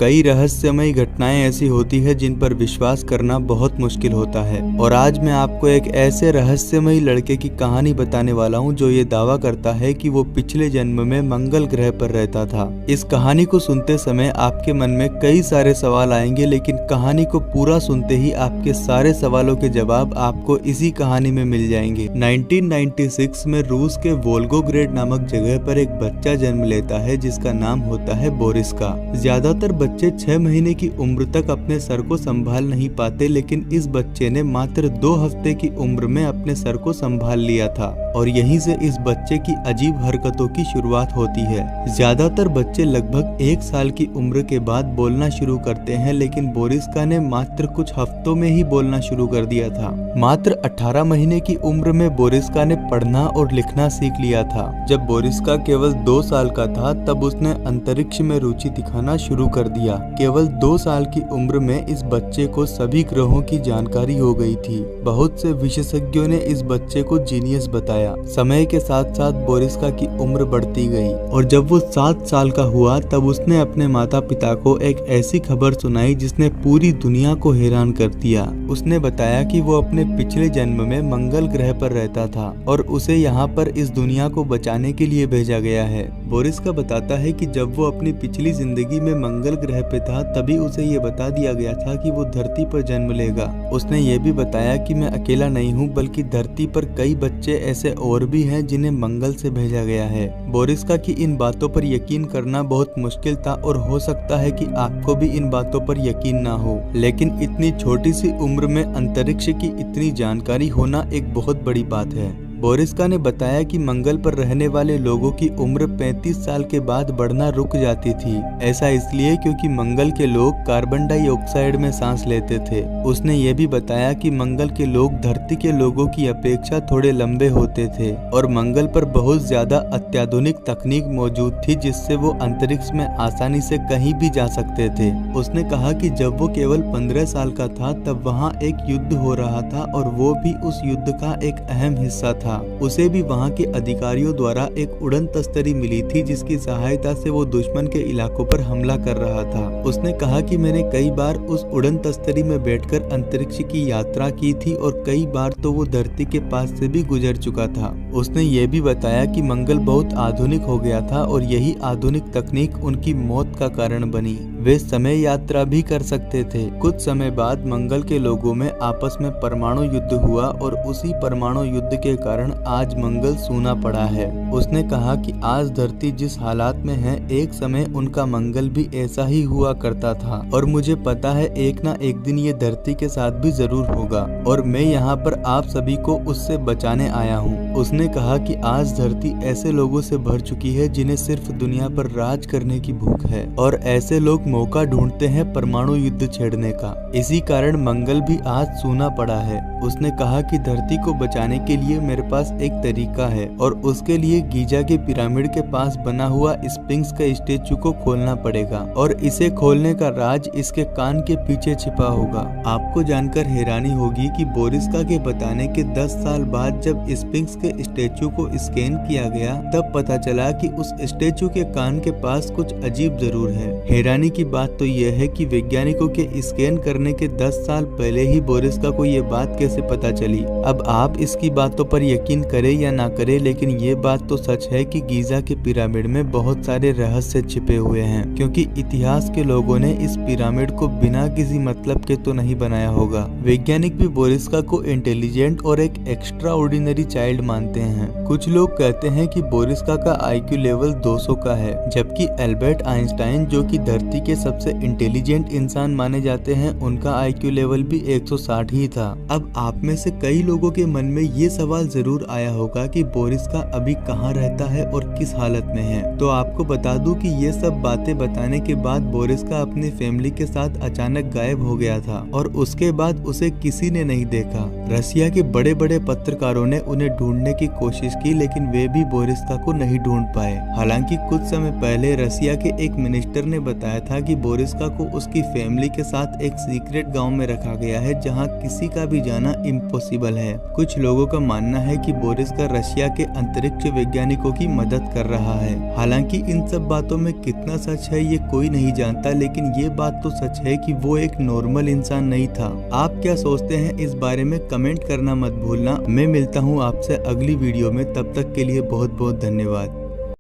कई रहस्यमयी घटनाएं ऐसी होती है जिन पर विश्वास करना बहुत मुश्किल होता है। और आज मैं आपको एक ऐसे रहस्यमयी लड़के की कहानी बताने वाला हूं जो ये दावा करता है कि वो पिछले जन्म में मंगल ग्रह पर रहता था। इस कहानी को सुनते समय आपके मन में कई सारे सवाल आएंगे, लेकिन कहानी को पूरा सुनते ही आपके सारे सवालों के जवाब आपको इसी कहानी में मिल जाएंगे। 1996 में रूस के वोल्गोग्रेड नामक जगह पर एक बच्चा जन्म लेता है जिसका नाम होता है बोरिस का। ज्यादातर बच्चे 6 महीने की उम्र तक अपने सर को संभाल नहीं पाते, लेकिन इस बच्चे ने मात्र 2 हफ्ते की उम्र में अपने सर को संभाल लिया था और यहीं से इस बच्चे की अजीब हरकतों की शुरुआत होती है। ज्यादातर बच्चे लगभग 1 साल की उम्र के बाद बोलना शुरू करते हैं, लेकिन बोरिस्का ने मात्र कुछ हफ्तों में ही बोलना शुरू कर दिया था। मात्र 18 महीने की उम्र में बोरिस्का ने पढ़ना और लिखना सीख लिया था। जब बोरिस्का केवल 2 साल का था तब उसने अंतरिक्ष में रुचि दिखाना शुरू कर दिया। केवल 2 साल की उम्र में इस बच्चे को सभी ग्रहों की जानकारी हो गई थी। बहुत से विशेषज्ञों ने इस बच्चे को जीनियस बताया। समय के साथ साथ बोरिस्का की उम्र बढ़ती गई और जब वो 7 साल का हुआ तब उसने अपने माता पिता को एक ऐसी खबर सुनाई जिसने पूरी दुनिया को हैरान कर दिया। उसने बताया कि वो अपने पिछले जन्म में मंगल ग्रह पर रहता था और उसे यहाँ पर इस दुनिया को बचाने के लिए भेजा गया है। बोरिस्का बताता है कि जब वो अपनी पिछली जिंदगी में मंगल ग्रह पे था तभी उसे ये बता दिया गया था कि वो धरती पर जन्म लेगा। उसने ये भी बताया कि मैं अकेला नहीं हूँ, बल्कि धरती पर कई बच्चे ऐसे और भी हैं जिन्हें मंगल से भेजा गया है। बोरिस्का की इन बातों पर यकीन करना बहुत मुश्किल था और हो सकता है कि आपको भी इन बातों पर यकीन ना हो, लेकिन इतनी छोटी सी उम्र में अंतरिक्ष की इतनी जानकारी होना एक बहुत बड़ी बात है। बोरिस्का ने बताया कि मंगल पर रहने वाले लोगों की उम्र 35 साल के बाद बढ़ना रुक जाती थी। ऐसा इसलिए क्योंकि मंगल के लोग कार्बन डाइऑक्साइड में सांस लेते थे। उसने ये भी बताया कि मंगल के लोग धरती के लोगों की अपेक्षा थोड़े लंबे होते थे और मंगल पर बहुत ज्यादा अत्याधुनिक तकनीक मौजूद थी जिससे वो अंतरिक्ष में आसानी से कहीं भी जा सकते थे। उसने कहा कि जब वो केवल 15 साल का था तब वहाँ एक युद्ध हो रहा था और वो भी उस युद्ध का एक अहम हिस्सा था। उसे भी वहां के अधिकारियों द्वारा एक उड़न तस्तरी मिली थी जिसकी सहायता से वो दुश्मन के इलाकों पर हमला कर रहा था। उसने कहा कि मैंने कई बार उस उड़न तस्तरी में बैठकर अंतरिक्ष की यात्रा की थी और कई बार तो वो धरती के पास से भी गुजर चुका था। उसने ये भी बताया कि मंगल बहुत आधुनिक हो गया था और यही आधुनिक तकनीक उनकी मौत का कारण बनी। वे समय यात्रा भी कर सकते थे। कुछ समय बाद मंगल के लोगों में आपस में परमाणु युद्ध हुआ और उसी परमाणु युद्ध के कारण आज मंगल सूना पड़ा है। उसने कहा कि आज धरती जिस हालात में है, एक समय उनका मंगल भी ऐसा ही हुआ करता था और मुझे पता है एक ना एक दिन ये धरती के साथ भी जरूर होगा और मैं यहाँ पर आप सभी को उससे बचाने आया हूँ। उसने कहा कि आज धरती ऐसे लोगों से भर चुकी है जिन्हें सिर्फ दुनिया पर राज करने की भूख है और ऐसे लोग मौका ढूंढते हैं परमाणु युद्ध छेड़ने का। इसी कारण मंगल भी आज सूना पड़ा है। उसने कहा कि धरती को बचाने के लिए मेरे पास एक तरीका है और उसके लिए गीजा के पिरामिड के पास बना हुआ स्फिंक्स का स्टेचू को खोलना पड़ेगा और इसे खोलने का राज इसके कान के पीछे छिपा होगा। आपको जानकर हैरानी होगी कि बोरिस्का के बताने के 10 साल बाद जब स्फिंक्स के स्टेचू को स्कैन किया गया तब पता चला कि उस स्टेचू के कान के पास कुछ अजीब जरूर है। हैरानी की बात तो यह है कि वैज्ञानिकों के स्कैन करने के 10 साल पहले ही बोरिस्का को ये बात कैसे पता चली। अब आप इसकी बातों पर यकीन करे या ना करे, लेकिन ये बात तो सच है कि गीजा के पिरामिड में बहुत सारे रहस्य छिपे हुए हैं, क्योंकि इतिहास के लोगों ने इस पिरामिड को बिना किसी मतलब के तो नहीं बनाया होगा। वैज्ञानिक भी बोरिस्का को इंटेलिजेंट और एक एक्स्ट्रा ऑर्डिनरी चाइल्ड मानते हैं। कुछ लोग कहते हैं कि बोरिस्का का IQ लेवल 200 का है, जबकि एल्बर्ट आइंस्टाइन जो कि धरती के सबसे इंटेलिजेंट इंसान माने जाते हैं उनका IQ लेवल भी 160 ही था। अब आप में से कई लोगों के मन में ये सवाल जरूर आया होगा कि बोरिस्का अभी कहाँ रहता है और किस हालत में है। तो आपको बता दूं कि ये सब बातें बताने के बाद बोरिस्का अपनी फैमिली के साथ अचानक गायब हो गया था और उसके बाद उसे किसी ने नहीं देखा। रसिया के बड़े बड़े पत्रकारों ने उन्हें ढूंढने की कोशिश की, लेकिन वे भी बोरिस्का को नहीं ढूंढ पाए। हालांकि कुछ समय पहले रसिया के एक मिनिस्टर ने बताया था कि बोरिस्का को उसकी फैमिली के साथ एक सीक्रेट गांव में रखा गया है जहां किसी का भी जाना इम्पॉसिबल है। कुछ लोगों का मानना है कि बोरिस्का रशिया के अंतरिक्ष वैज्ञानिकों की मदद कर रहा है। हालांकि इन सब बातों में कितना सच है ये कोई नहीं जानता, लेकिन ये बात तो सच है कि वो एक नॉर्मल इंसान नहीं था। आप क्या सोचते हैं इस बारे में कमेंट करना मत भूलना। मैं मिलता हूँ आपसे अगली वीडियो में, तब तक के लिए बहुत बहुत धन्यवाद।